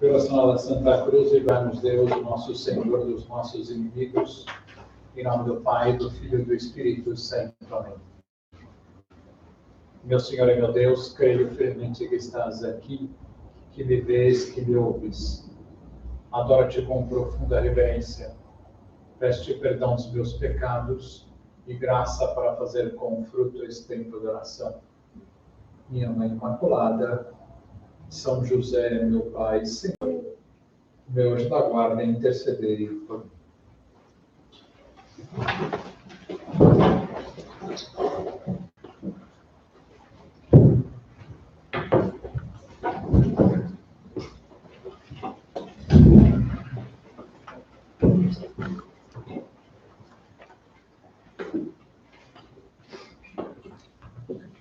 Pela sinal da Santa Cruz, livrai-nos Deus, nosso Senhor, dos nossos inimigos. Em nome do Pai, do Filho e do Espírito Santo. Amém. Meu Senhor e meu Deus, creio firmemente que estás aqui, que me vês, que me ouves. Adoro-te com profunda reverência. Peço-te perdão dos meus pecados e graça para fazer com fruto esse tempo de oração. Minha Mãe Imaculada, São José, meu Pai, Senhor, meu anjo da guarda, intercedei por mim.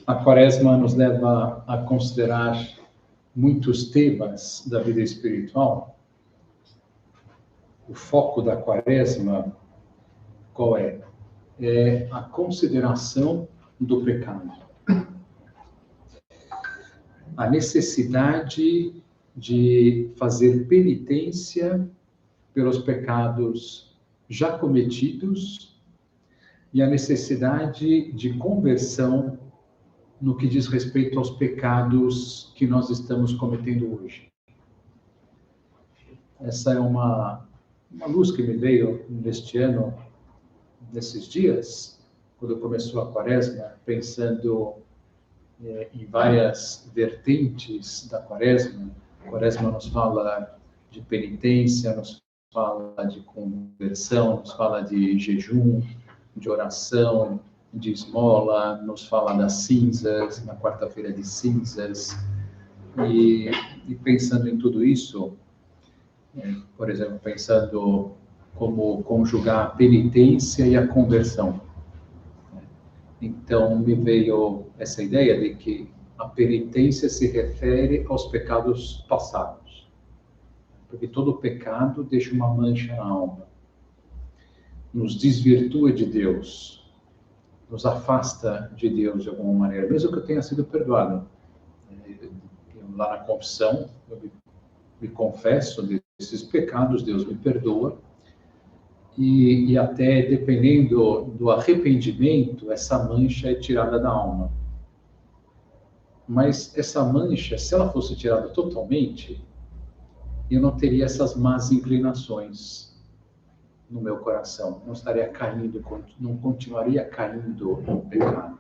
A Quaresma nos leva a considerar muitos temas da vida espiritual. O foco da Quaresma, qual é? É a consideração do pecado. A necessidade de fazer penitência pelos pecados já cometidos e a necessidade de conversão no que diz respeito aos pecados que nós estamos cometendo hoje. Essa é uma luz que me veio neste ano, nesses dias, quando começou a Quaresma, pensando em várias vertentes da Quaresma. A Quaresma nos fala de penitência, nos fala de conversão, nos fala de jejum, de oração, de esmola, nos fala das cinzas, na quarta-feira de cinzas. E pensando em tudo isso, por exemplo, pensando como conjugar a penitência e a conversão. Então, me veio essa ideia de que a penitência se refere aos pecados passados. Porque todo pecado deixa uma mancha na alma. Nos desvirtua de Deus. Nos afasta de Deus de alguma maneira. Mesmo que eu tenha sido perdoado. Lá na confissão, eu me confesso desses pecados, Deus me perdoa. E até dependendo do arrependimento, essa mancha é tirada da alma. Mas essa mancha, se ela fosse tirada totalmente, eu não teria essas más inclinações no meu coração. Não estaria caindo, não continuaria caindo no pecado.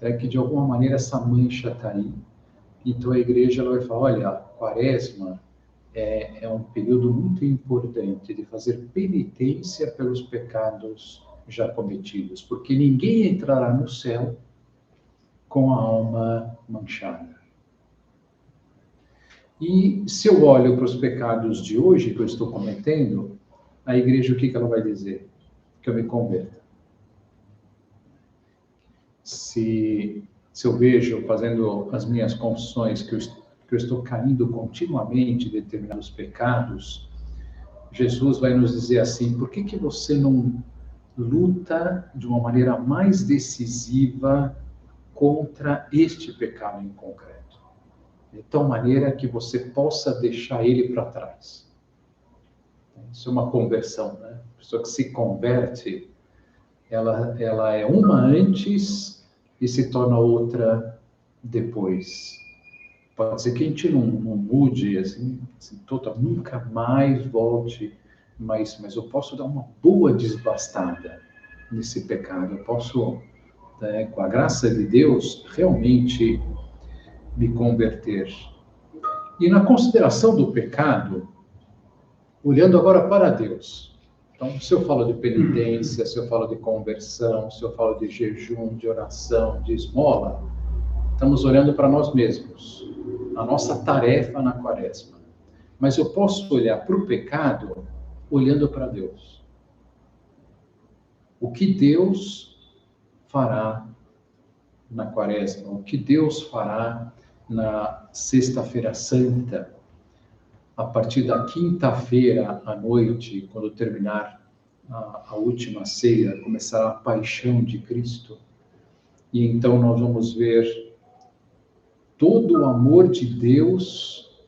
É que de alguma maneira essa mancha está aí. Então a igreja ela vai falar, olha, a Quaresma é um período muito importante de fazer penitência pelos pecados já cometidos, porque ninguém entrará no céu com a alma manchada. E se eu olho para os pecados de hoje que eu estou cometendo, a igreja o que ela vai dizer? Que eu me converta. Se eu vejo, fazendo as minhas confissões, que eu estou caindo continuamente em determinados pecados, Jesus vai nos dizer assim, por que você não luta de uma maneira mais decisiva contra este pecado em concreto? De tal maneira que você possa deixar ele para trás. Isso é uma conversão, né? A pessoa que se converte, ela é uma antes e se torna outra depois. Pode ser que a gente não mude, assim total, nunca mais volte, mas eu posso dar uma boa desbastada nesse pecado. Eu posso, com a graça de Deus, realmente me converter. E na consideração do pecado, olhando agora para Deus. Então, se eu falo de penitência, se eu falo de conversão, se eu falo de jejum, de oração, de esmola, estamos olhando para nós mesmos, a nossa tarefa na Quaresma. Mas eu posso olhar para o pecado olhando para Deus. O que Deus fará na Quaresma? O que Deus fará na Sexta-feira Santa? A partir da quinta-feira à noite, quando terminar a última ceia, começará a paixão de Cristo. E então nós vamos ver todo o amor de Deus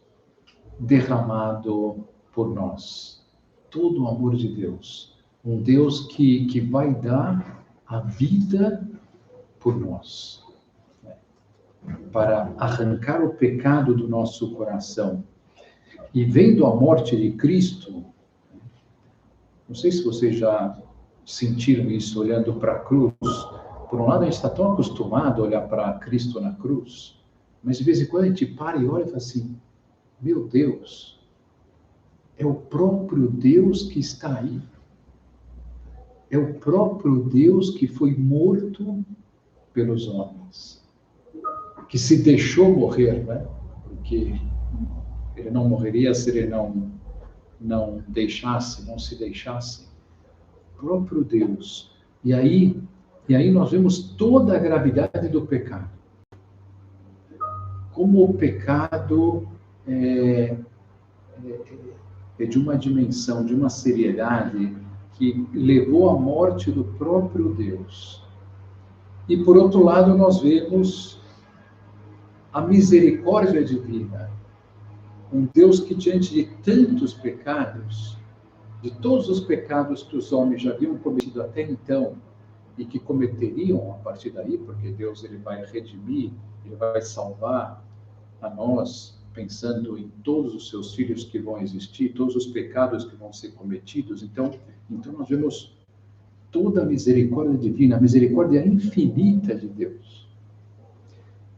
derramado por nós. Todo o amor de Deus. Um Deus que vai dar a vida por nós, né? Para arrancar o pecado do nosso coração. E vendo a morte de Cristo, não sei se vocês já sentiram isso olhando para a cruz. Por um lado, a gente está tão acostumado a olhar para Cristo na cruz, mas de vez em quando a gente para e olha e fala assim, meu Deus, é o próprio Deus que está aí. É o próprio Deus que foi morto pelos homens, que se deixou morrer, né? Porque ele não morreria se ele não deixasse, não se deixasse. O próprio Deus. E aí nós vemos toda a gravidade do pecado. Como o pecado é de uma dimensão, de uma seriedade que levou à morte do próprio Deus. E, por outro lado, nós vemos a misericórdia divina. Um Deus que, diante de tantos pecados, de todos os pecados que os homens já haviam cometido até então, e que cometeriam a partir daí, porque Deus ele vai redimir, ele vai salvar a nós, pensando em todos os seus filhos que vão existir, todos os pecados que vão ser cometidos. Então nós vemos toda a misericórdia divina, a misericórdia infinita de Deus.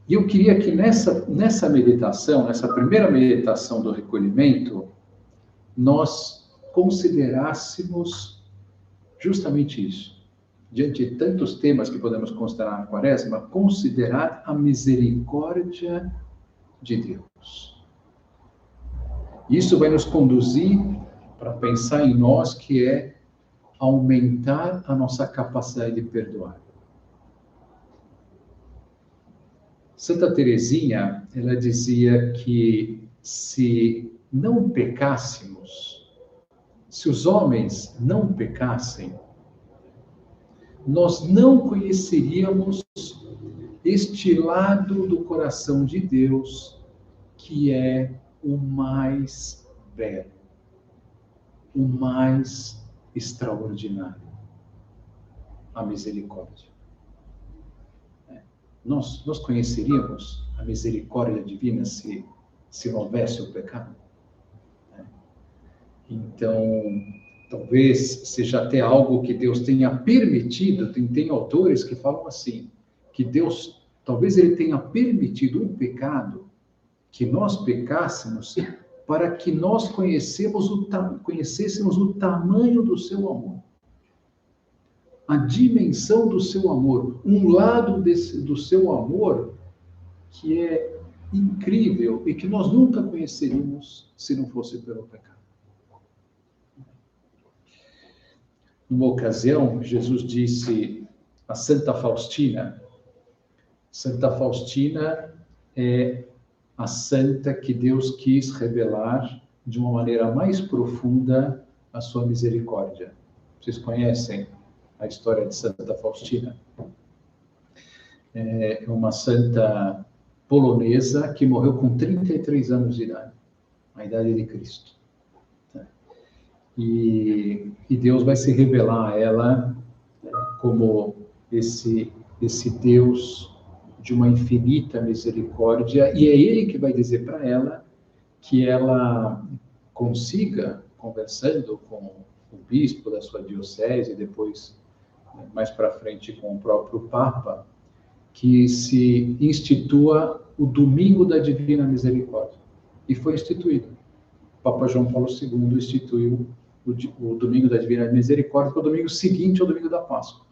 E eu queria que nessa meditação, nessa primeira meditação do recolhimento, nós considerássemos justamente isso. Diante de tantos temas que podemos considerar na Quaresma, considerar a misericórdia de Deus. Isso vai nos conduzir para pensar em nós, que é aumentar a nossa capacidade de perdoar. Santa Teresinha, ela dizia que se não pecássemos, se os homens não pecassem, nós não conheceríamos este lado do coração de Deus, que é o mais belo, o mais extraordinário, a misericórdia. Nós conheceríamos a misericórdia divina se não houvesse o pecado? Então, talvez seja até algo que Deus tenha permitido. Tem autores que falam assim, que Deus, talvez ele tenha permitido um pecado, que nós pecássemos, para que nós conhecêssemos o tamanho do seu amor. A dimensão do seu amor, um lado do seu amor que é incrível e que nós nunca conheceríamos se não fosse pelo pecado. Numa ocasião, Jesus disse a Santa Faustina é a santa que Deus quis revelar de uma maneira mais profunda a sua misericórdia. Vocês conhecem a história de Santa Faustina? É uma santa polonesa que morreu com 33 anos de idade, a idade de Cristo. E Deus vai se revelar a ela como esse Deus de uma infinita misericórdia, e é Ele que vai dizer para ela que ela consiga, conversando com o bispo da sua diocese, depois, mais para frente, com o próprio Papa, que se institua o Domingo da Divina Misericórdia. E foi instituído. O Papa João Paulo II instituiu o Domingo da Divina Misericórdia, que é o domingo seguinte ao Domingo da Páscoa.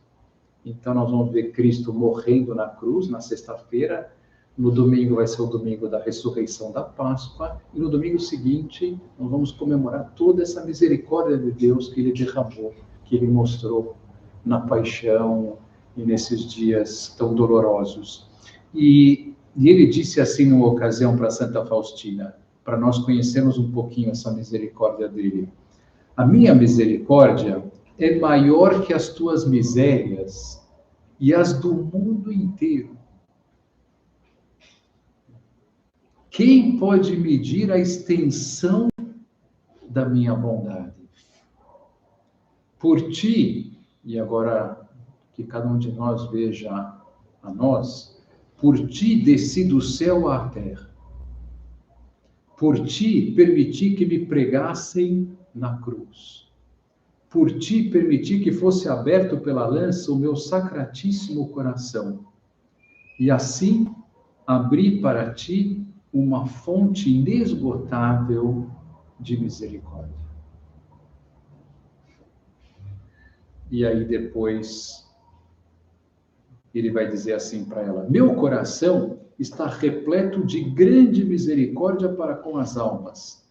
Então, nós vamos ver Cristo morrendo na cruz, na sexta-feira. No domingo vai ser o domingo da ressurreição da Páscoa. E no domingo seguinte, nós vamos comemorar toda essa misericórdia de Deus que Ele derramou, que Ele mostrou na paixão e nesses dias tão dolorosos. E Ele disse assim numa ocasião para Santa Faustina, para nós conhecermos um pouquinho essa misericórdia dele. A minha misericórdia é maior que as tuas misérias e as do mundo inteiro. quem pode medir a extensão da minha bondade? Por ti, e agora que cada um de nós veja a nós, por ti desci do céu à terra. Por ti permiti que me pregassem na cruz. Por ti permiti que fosse aberto pela lança o meu sacratíssimo coração. E assim abri para ti uma fonte inesgotável de misericórdia. E aí depois ele vai dizer assim para ela: meu coração está repleto de grande misericórdia para com as almas,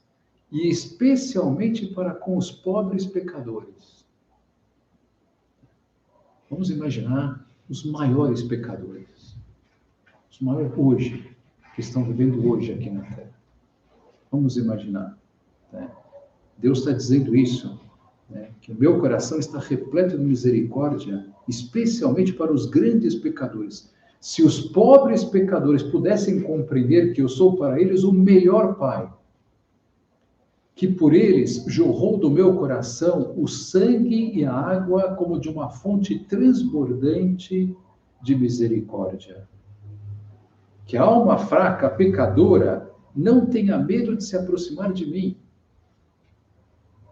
e especialmente para com os pobres pecadores. Vamos imaginar os maiores pecadores, os maiores hoje, que estão vivendo hoje aqui na Terra. Vamos imaginar, né? Deus está dizendo isso, né? Que o meu coração está repleto de misericórdia, especialmente para os grandes pecadores. Se os pobres pecadores pudessem compreender que eu sou para eles o melhor Pai, que por eles jorrou do meu coração o sangue e a água como de uma fonte transbordante de misericórdia. Que a alma fraca, pecadora, não tenha medo de se aproximar de mim.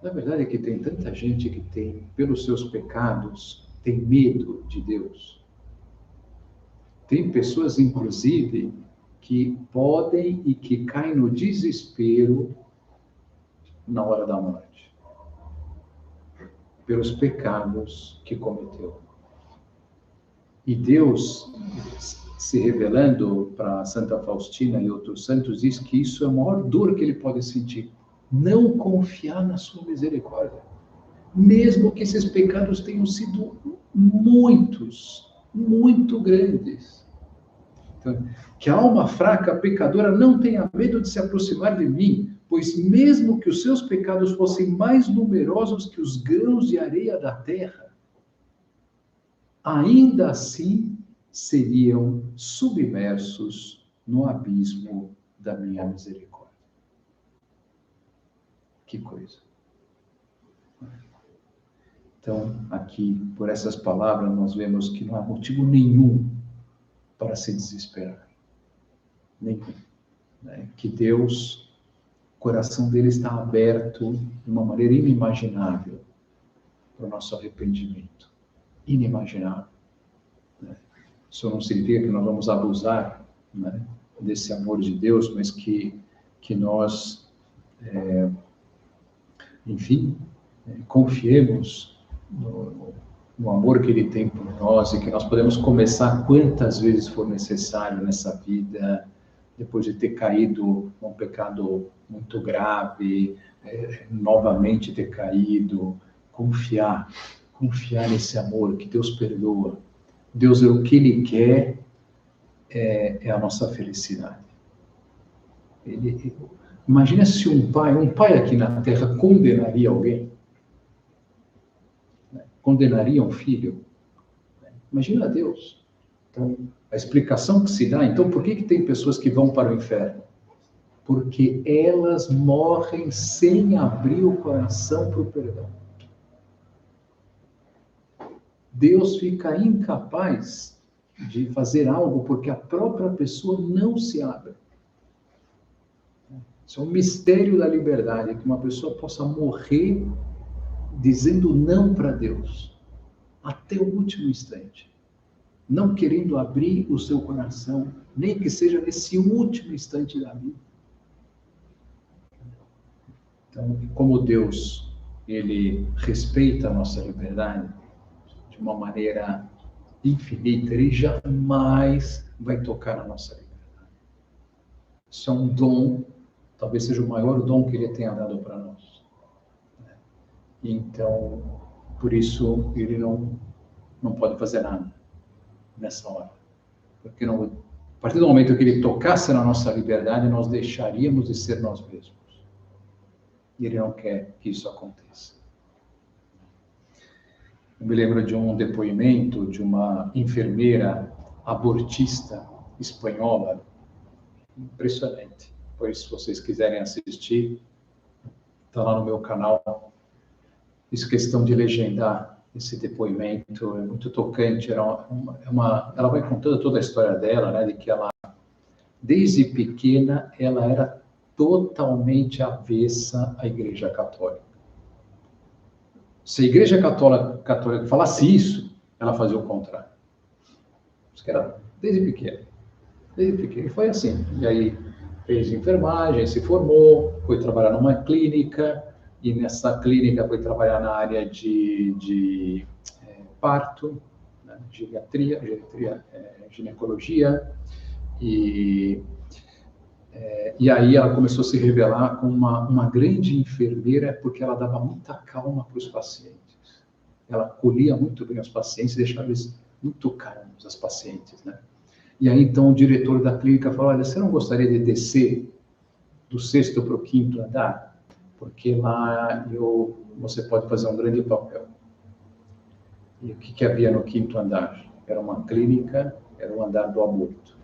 Na verdade é que tem tanta gente que tem, pelos seus pecados, tem medo de Deus. Tem pessoas, inclusive, que podem e que caem no desespero na hora da morte, pelos pecados que cometeu. E Deus, se revelando para Santa Faustina e outros santos, diz que isso é a maior dor que ele pode sentir. Não confiar na sua misericórdia. Mesmo que esses pecados tenham sido muitos, muito grandes. Então, que a alma fraca, pecadora, não tenha medo de se aproximar de mim, pois mesmo que os seus pecados fossem mais numerosos que os grãos de areia da terra, ainda assim seriam submersos no abismo da minha misericórdia. Que coisa. Então, aqui, por essas palavras, nós vemos que não há motivo nenhum para se desesperar. Nenhum. Né? Que Deus, o coração dele está aberto de uma maneira inimaginável para o nosso arrependimento. Inimaginável. Né? Isso não significa que nós vamos abusar, né, desse amor de Deus, mas que nós, enfim, confiemos no amor que ele tem por nós e que nós podemos começar quantas vezes for necessário nessa vida, depois de ter caído num pecado muito grave, novamente ter caído, confiar nesse amor que Deus perdoa. Deus, o que ele quer é a nossa felicidade. Imagina se um pai aqui na Terra condenaria alguém. Condenaria um filho. Imagina Deus. Então, a explicação que se dá, então, por que tem pessoas que vão para o inferno? Porque elas morrem sem abrir o coração para o perdão. Deus fica incapaz de fazer algo porque a própria pessoa não se abre. Isso é um mistério da liberdade, que uma pessoa possa morrer dizendo não para Deus, até o último instante, não querendo abrir o seu coração, nem que seja nesse último instante da vida. Então, como Deus, ele respeita a nossa liberdade de uma maneira infinita, ele jamais vai tocar na nossa liberdade. Isso é um dom, talvez seja o maior dom que ele tenha dado para nós. Então, por isso, ele não pode fazer nada nessa hora. Porque a partir do momento que ele tocasse na nossa liberdade, nós deixaríamos de ser nós mesmos. E ele não quer que isso aconteça. Eu me lembro de um depoimento de uma enfermeira abortista espanhola, impressionante. Depois, se vocês quiserem assistir, está lá no meu canal. Fiz questão de legendar esse depoimento, é muito tocante. Ela vai contando toda a história dela, né, de que ela, desde pequena, ela era totalmente avessa à Igreja Católica. Se a Igreja Católica falasse isso, ela fazia o contrário. Isso que era desde pequena. Desde pequena. E foi assim. E aí fez enfermagem, se formou, foi trabalhar numa clínica, e nessa clínica foi trabalhar na área de parto, né, ginecologia, e aí ela começou a se revelar como uma grande enfermeira, porque ela dava muita calma para os pacientes. Ela acolhia muito bem os pacientes, deixava eles muito calmos, as pacientes, né? E aí, então, o diretor da clínica falou, olha, você não gostaria de descer do 6º para o 5º andar? Porque lá você pode fazer um grande papel. E o que havia no 5º andar? Era uma clínica, era o andar do aborto.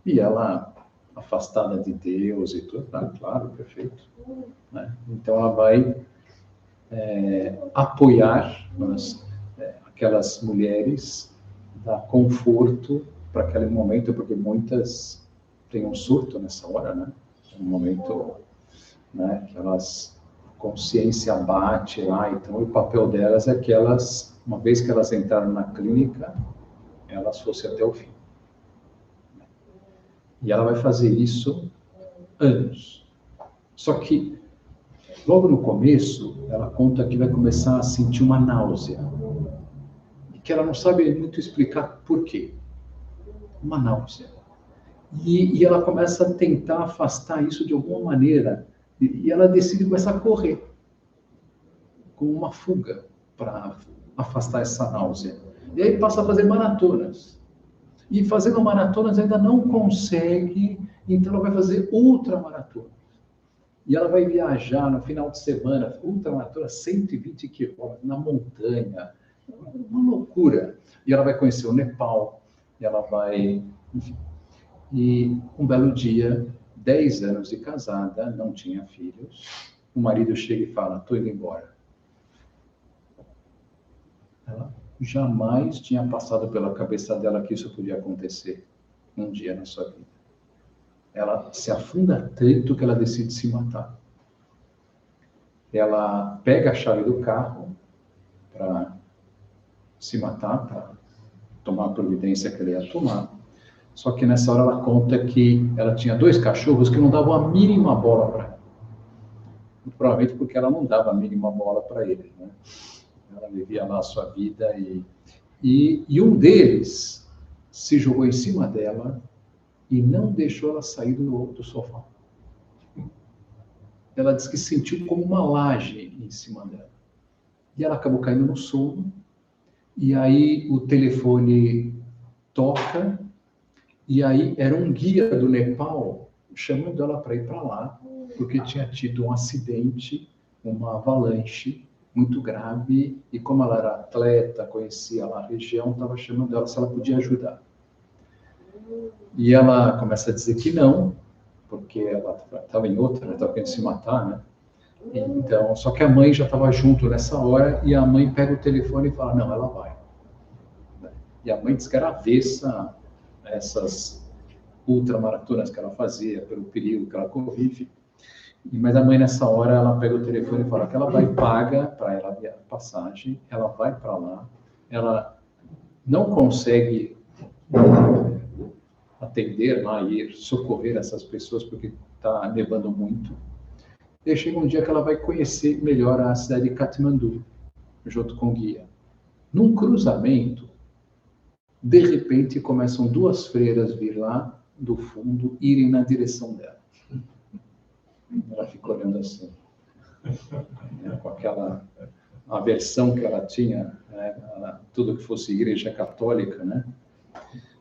E ela, afastada de Deus e tudo, claro, perfeito. Né? Então, ela vai apoiar aquelas mulheres, dar conforto para aquele momento, porque muitas têm um surto nessa hora, né? Um momento, né, que a consciência bate lá, então o papel delas é que elas, uma vez que elas entraram na clínica, elas fossem até o fim. E ela vai fazer isso anos. Só que, logo no começo, ela conta que vai começar a sentir uma náusea. E que ela não sabe muito explicar por quê. Uma náusea. E ela começa a tentar afastar isso de alguma maneira. E ela decide começar a correr. Com uma fuga para afastar essa náusea. E aí passa a fazer maratonas. E fazendo maratonas ainda não consegue, então ela vai fazer ultramaratona. E ela vai viajar no final de semana, ultramaratona, 120 quilômetros, na montanha. Uma loucura. E ela vai conhecer o Nepal, e ela vai... Enfim. E um belo dia, 10 anos de casada, não tinha filhos, o marido chega e fala, estou indo embora. Ela jamais tinha passado pela cabeça dela que isso podia acontecer um dia na sua vida. Ela se afunda tanto que ela decide se matar. Ela pega a chave do carro para se matar, para tomar a providência que ela ia tomar. Só que nessa hora ela conta que ela tinha 2 cachorros que não davam a mínima bola para ela. Provavelmente porque ela não dava a mínima bola para eles, né? Ela vivia lá a sua vida e um deles se jogou em cima dela e não deixou ela sair do sofá. Ela disse que sentiu como uma laje em cima dela. E ela acabou caindo no sono. E aí o telefone toca. E aí era um guia do Nepal chamando ela para ir para lá, porque tinha tido um acidente, uma avalanche muito grave, e como ela era atleta, conhecia lá a região, estava chamando ela se ela podia ajudar. E ela começa a dizer que não, porque ela estava em outra, estava querendo se matar, né? Então, só que a mãe já estava junto nessa hora, e a mãe pega o telefone e fala, não, ela vai. E a mãe diz que era avessa a essas ultramaratonas que ela fazia, pelo perigo que ela corria. Mas a mãe, nessa hora, ela pega o telefone e fala que ela vai paga para ela a passagem, ela vai para lá, ela não consegue atender lá e ir socorrer essas pessoas porque está nevando muito. E aí chega um dia que ela vai conhecer melhor a cidade de Katmandu, junto com o guia. Num cruzamento, de repente começam 2 freiras vir lá do fundo, irem na direção dela. Ela fica olhando assim, né, com aquela aversão que ela tinha, né, tudo que fosse igreja católica, né?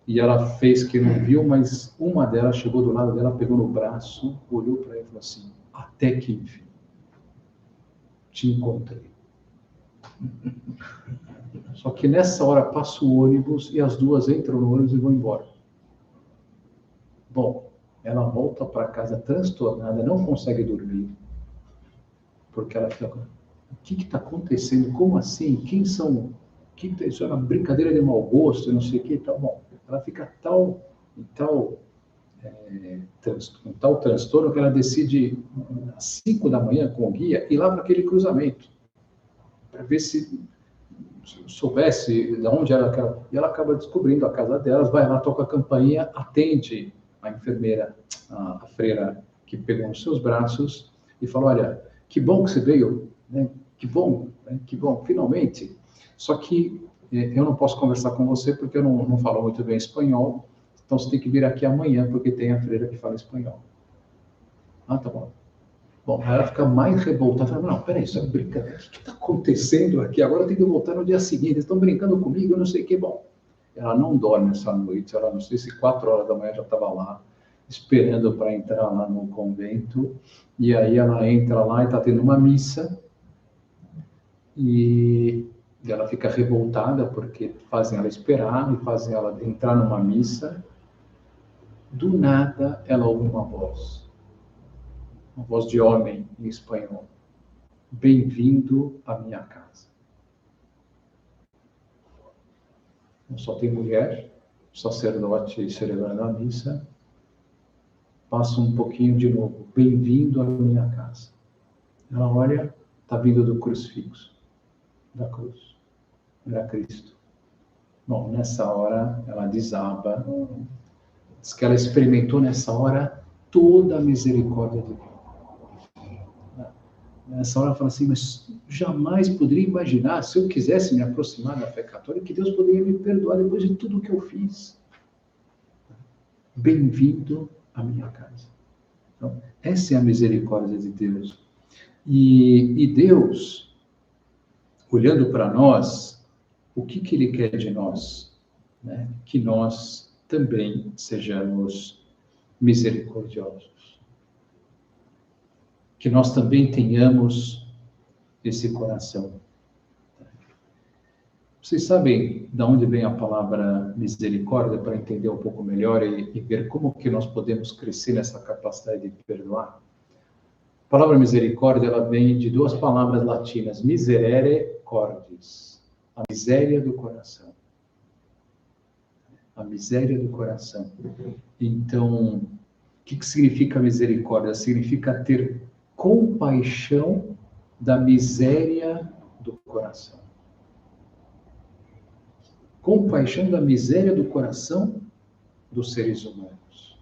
E ela fez que não viu, mas uma delas chegou do lado dela, pegou no braço, olhou para ela e falou assim, até que enfim, te encontrei. Só que nessa hora passa o ônibus e as 2 entram no ônibus e vão embora. Bom, ela volta para casa transtornada, não consegue dormir, porque ela fica, o que está acontecendo? Como assim? Quem são? Isso é uma brincadeira de mau gosto, não sei o que, tá bom. Ela fica em tal transtorno que ela decide às 5 da manhã com o guia ir lá para aquele cruzamento para ver se soubesse de onde era. E ela acaba descobrindo a casa delas, vai lá, toca a campainha, atende a enfermeira, a freira que pegou nos seus braços e fala, olha, que bom que você veio, né? Que bom, né? Que bom, finalmente. Só que eu não posso conversar com você porque eu não falo muito bem espanhol, então você tem que vir aqui amanhã porque tem a freira que fala espanhol. Ah, tá bom. Bom, aí ela fica mais revoltada, fala, não, peraí, isso é brincadeira, o que está acontecendo aqui? Agora eu tenho que voltar no dia seguinte, eles estão brincando comigo, eu não sei o que. Bom, ela não dorme essa noite, ela não sei se 4 horas da manhã já estava lá, esperando para entrar lá no convento, e aí ela entra lá e está tendo uma missa, e ela fica revoltada porque fazem ela esperar e fazem ela entrar numa missa. Do nada, ela ouve uma voz de homem em espanhol. Bem-vindo à minha casa. Só tem mulher, sacerdote celebrando a missa. Passa um pouquinho de novo. Bem-vindo à minha casa. Ela olha, está vindo do crucifixo, da cruz. Era Cristo. Bom, nessa hora, ela desaba. Diz que ela experimentou nessa hora toda a misericórdia de Deus. Nessa hora ela fala assim, mas jamais poderia imaginar, se eu quisesse me aproximar da fé católica, que Deus poderia me perdoar depois de tudo que eu fiz. Bem-vindo à minha casa. Então, essa é a misericórdia de Deus. E Deus, olhando para nós, o que Ele quer de nós? Né? Que nós também sejamos misericordiosos. Que nós também tenhamos esse coração. Vocês sabem de onde vem a palavra misericórdia, para entender um pouco melhor e ver como que nós podemos crescer nessa capacidade de perdoar? A palavra misericórdia, ela vem de 2 palavras latinas, miserere cordis, a miséria do coração. A miséria do coração. Então, o que significa misericórdia? Significa ter compaixão da miséria do coração. Compaixão da miséria do coração dos seres humanos.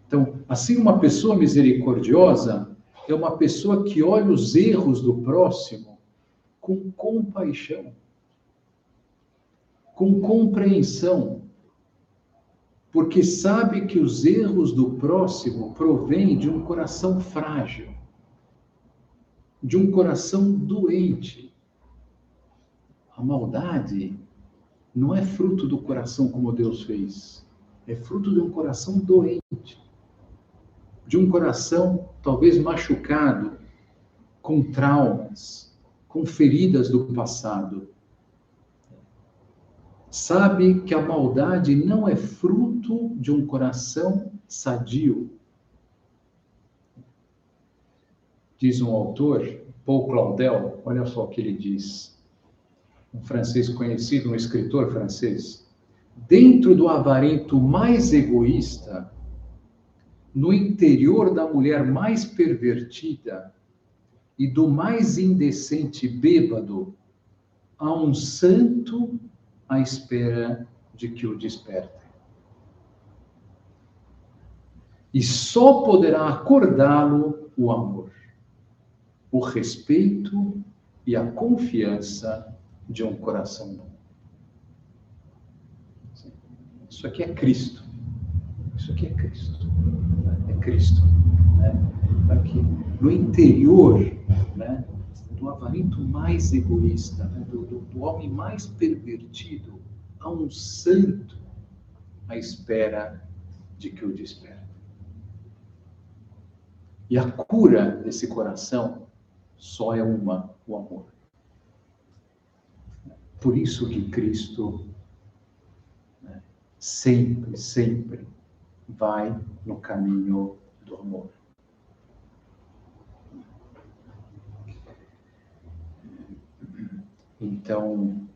Então, assim, uma pessoa misericordiosa é uma pessoa que olha os erros do próximo com compaixão, com compreensão, porque sabe que os erros do próximo provêm de um coração frágil, de um coração doente. A maldade não é fruto do coração como Deus fez, é fruto de um coração doente, de um coração talvez machucado, com traumas, com feridas do passado. Sabe que a maldade não é fruto de um coração sadio. Diz um autor, Paul Claudel, olha só o que ele diz, um francês conhecido, um escritor francês. Dentro do avarento mais egoísta, no interior da mulher mais pervertida e do mais indecente bêbado, há um santo à espera de que o desperte. E só poderá acordá-lo o amor, o respeito e a confiança de um coração bom. Isso aqui é Cristo. Isso aqui é Cristo. É Cristo. Né? Aqui, no interior, né, do avarento mais egoísta, né, do homem mais pervertido, há um santo à espera de que o desperte. E a cura desse coração só é uma, o amor. Por isso que Cristo, né, sempre vai no caminho do amor. Então,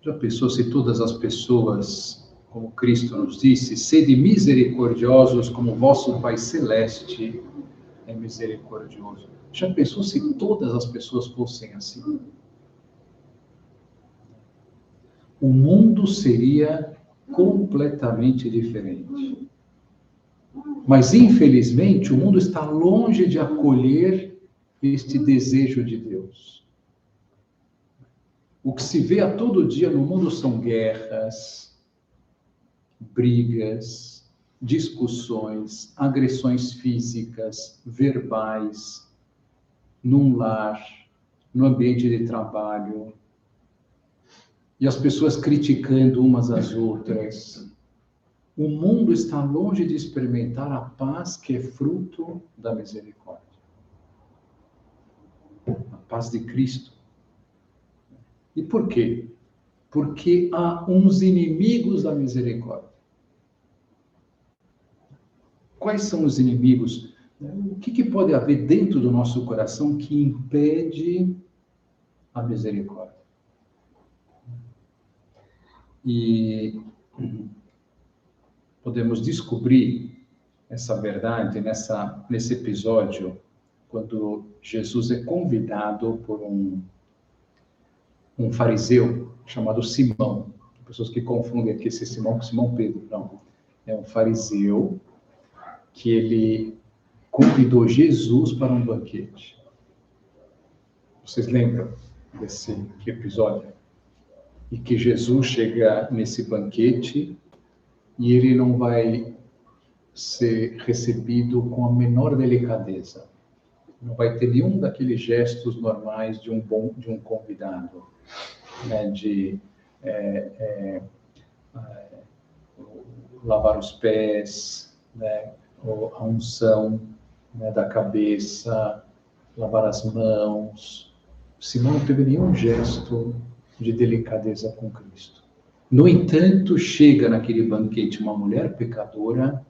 já pensou se todas as pessoas, como Cristo nos disse, sede misericordiosos como vosso Pai Celeste é misericordioso? Já pensou se todas as pessoas fossem assim? O mundo seria completamente diferente. Mas, infelizmente, o mundo está longe de acolher este desejo de Deus. O que se vê a todo dia no mundo são guerras, brigas, discussões, agressões físicas, verbais, num lar, no ambiente de trabalho, e as pessoas criticando umas às outras. O mundo está longe de experimentar a paz que é fruto da misericórdia. A paz de Cristo. E por quê? Porque há uns inimigos da misericórdia. Quais são os inimigos? O que pode haver dentro do nosso coração que impede a misericórdia? E podemos descobrir essa verdade nesse episódio, quando Jesus é convidado por um fariseu chamado Simão. Pessoas que confundem aqui esse Simão com Simão Pedro. Não, é um fariseu que ele convidou Jesus para um banquete. Vocês lembram desse episódio? E que Jesus chega nesse banquete e ele não vai ser recebido com a menor delicadeza. Não vai ter nenhum daqueles gestos normais de um convidado, né? De lavar os pés, né? A unção, né, da cabeça, lavar as mãos. Simão não teve nenhum gesto de delicadeza com Cristo. No entanto, chega naquele banquete uma mulher pecadora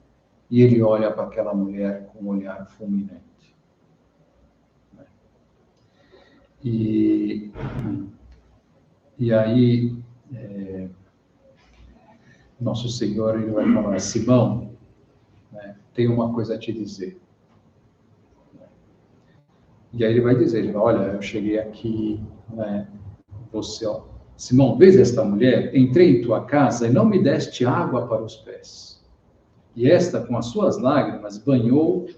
e ele olha para aquela mulher com um olhar fulminante. E aí, nosso Senhor, ele vai falar: Simão, né, tenho uma coisa a te dizer. E aí ele vai dizer: olha, eu cheguei aqui, né, você, ó, Simão, vês esta mulher? Entrei em tua casa e não me deste água para os pés. E esta, com as suas lágrimas, banhou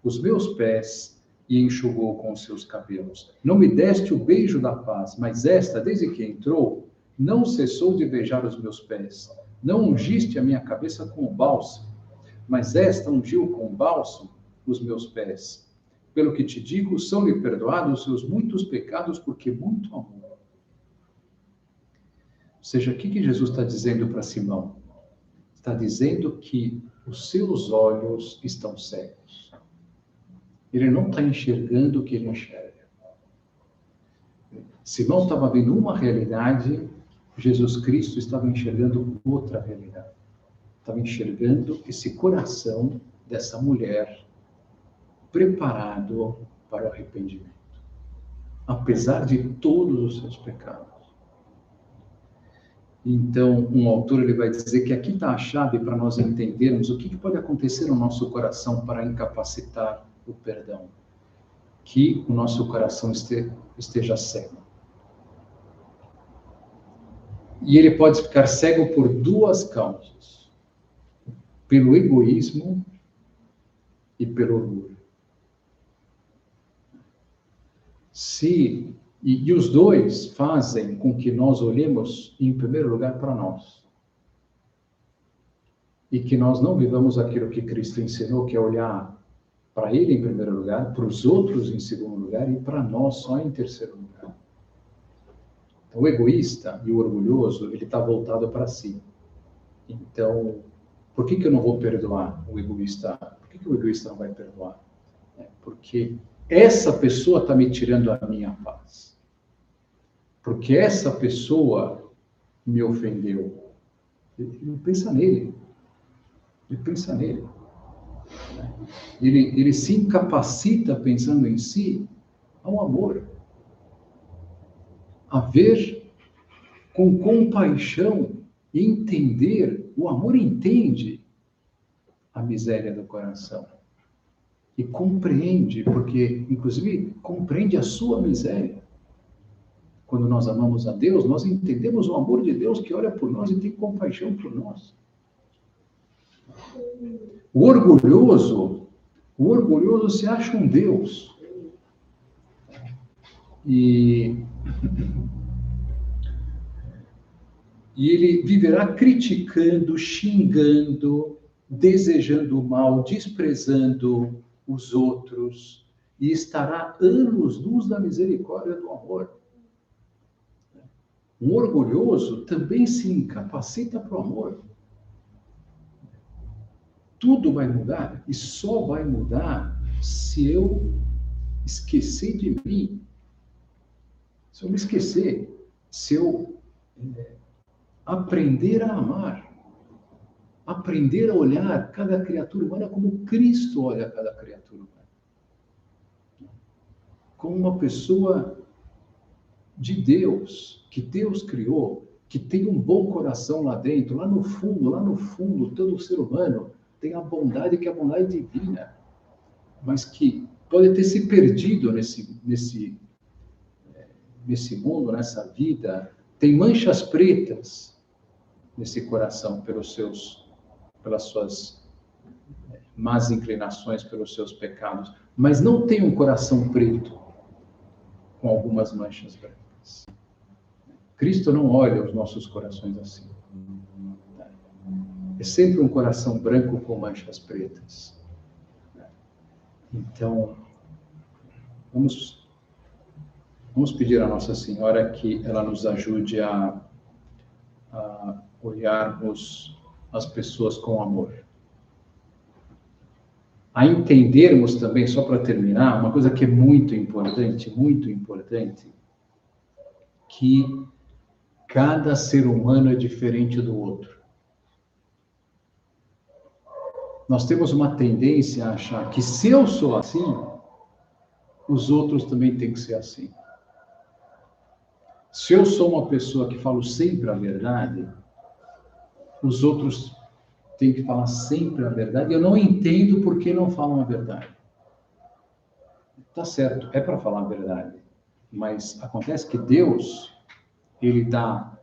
os meus pés e enxugou com os seus cabelos. Não me deste o beijo da paz, mas esta, desde que entrou, não cessou de beijar os meus pés. Não ungiste a minha cabeça com o bálsamo, mas esta ungiu com o bálsamo os meus pés. Pelo que te digo, são-lhe perdoados os seus muitos pecados, porque muito amor. Ou seja, o que Jesus está dizendo para Simão? Está dizendo que os seus olhos estão cegos. Ele não está enxergando o que ele enxerga. Simão estava vendo uma realidade, Jesus Cristo estava enxergando outra realidade. Estava enxergando esse coração dessa mulher preparado para o arrependimento, apesar de todos os seus pecados. Então, um autor ele vai dizer que aqui está a chave para nós entendermos o que pode acontecer no nosso coração para incapacitar o perdão. Que o nosso coração esteja cego. E ele pode ficar cego por duas causas: pelo egoísmo e pelo orgulho. E os dois fazem com que nós olhemos, em primeiro lugar, para nós. E que nós não vivamos aquilo que Cristo ensinou, que é olhar para Ele em primeiro lugar, para os outros em segundo lugar e para nós só em terceiro lugar. Então, o egoísta e o orgulhoso, ele está voltado para si. Então, por que eu não vou perdoar o egoísta? Por que o egoísta não vai perdoar? Porque essa pessoa está me tirando a minha paz. porque essa pessoa me ofendeu. Ele pensa nele. Ele pensa nele. Ele se incapacita pensando em si ao amor. A ver com compaixão e entender. O amor entende a miséria do coração. E compreende, porque, inclusive, compreende a sua miséria. Quando nós amamos a Deus, nós entendemos o amor de Deus que olha por nós e tem compaixão por nós. O orgulhoso se acha um Deus. E ele viverá criticando, xingando, desejando o mal, desprezando os outros, e estará anos-luz da misericórdia do amor. Um orgulhoso também se incapacita para o amor. Tudo vai mudar, e só vai mudar se eu esquecer de mim. Se eu me esquecer, se eu aprender a amar, aprender a olhar cada criatura humana como Cristo olha cada criatura humana. Como uma pessoa de Deus, que Deus criou, que tem um bom coração lá dentro, lá no fundo, todo ser humano tem a bondade que é a bondade divina, mas que pode ter se perdido nesse mundo, nessa vida, tem manchas pretas nesse coração pelas suas más inclinações, pelos seus pecados, mas não tem um coração preto com algumas manchas brancas. Cristo não olha os nossos corações assim. É sempre um coração branco com manchas pretas. Então, vamos pedir a Nossa Senhora que ela nos ajude a olharmos as pessoas com amor. A entendermos também, só para terminar, uma coisa que é muito importante, que cada ser humano é diferente do outro. Nós temos uma tendência a achar que se eu sou assim, os outros também têm que ser assim. Se eu sou uma pessoa que falo sempre a verdade, os outros têm que falar sempre a verdade. Eu não entendo por que não falam a verdade. Tá certo, é para falar a verdade. Mas acontece que Deus, ele dá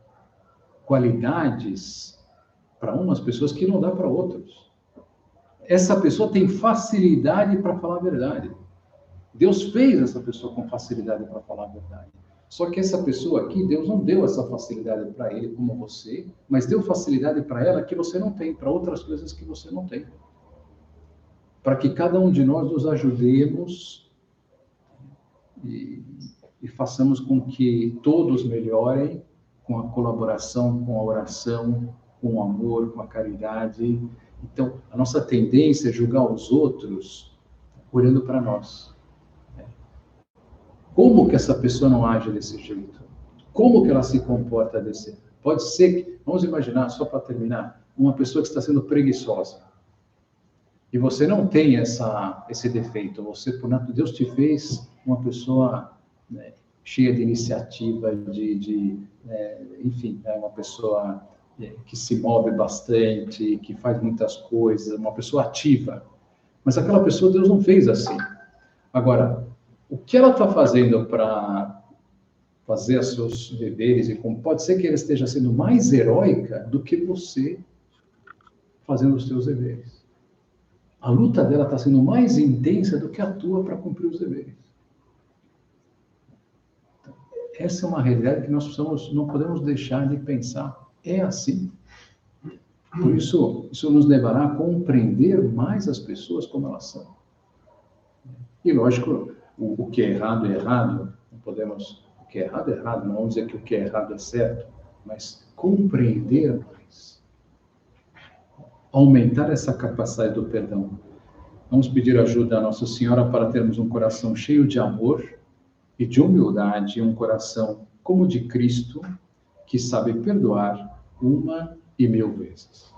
qualidades para umas pessoas que não dá para outros. Essa pessoa tem facilidade para falar a verdade. Deus fez essa pessoa com facilidade para falar a verdade. Só que essa pessoa aqui, Deus não deu essa facilidade para ele como você, mas deu facilidade para ela que você não tem, para outras coisas que você não tem. Para que cada um de nós nos ajudemos e façamos com que todos melhorem com a colaboração, com a oração, com o amor, com a caridade. Então, a nossa tendência é julgar os outros olhando para nós. Como que essa pessoa não age desse jeito? Como que ela se comporta desse jeito? Pode ser que, vamos imaginar, só para terminar, uma pessoa que está sendo preguiçosa. E você não tem esse defeito. Você, por natureza, Deus te fez uma pessoa, né, cheia de iniciativa, enfim, uma pessoa que se move bastante, que faz muitas coisas, uma pessoa ativa. Mas aquela pessoa Deus não fez assim. Agora, o que ela está fazendo para fazer os seus deveres, e como pode ser que ela esteja sendo mais heróica do que você fazendo os seus deveres. A luta dela está sendo mais intensa do que a tua para cumprir os deveres. Então, essa é uma realidade que nós não podemos deixar de pensar. É assim. Por isso nos levará a compreender mais as pessoas como elas são. E, lógico, o que é errado, não podemos... O que é errado, não vamos dizer que o que é errado é certo, mas compreender mais. Aumentar essa capacidade do perdão. Vamos pedir ajuda à Nossa Senhora para termos um coração cheio de amor e de humildade, um coração como de Cristo, que sabe perdoar 1.000 vezes.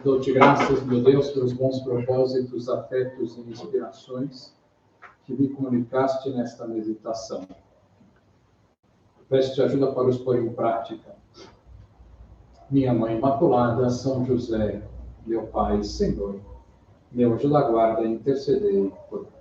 Dou-te graças, meu Deus, pelos bons propósitos, afetos e inspirações que me comunicaste nesta meditação. Peço-te ajuda para os pôr em prática. Minha Mãe Imaculada, São José, meu Pai e Senhor, meu anjo da guarda, intercedei por nós.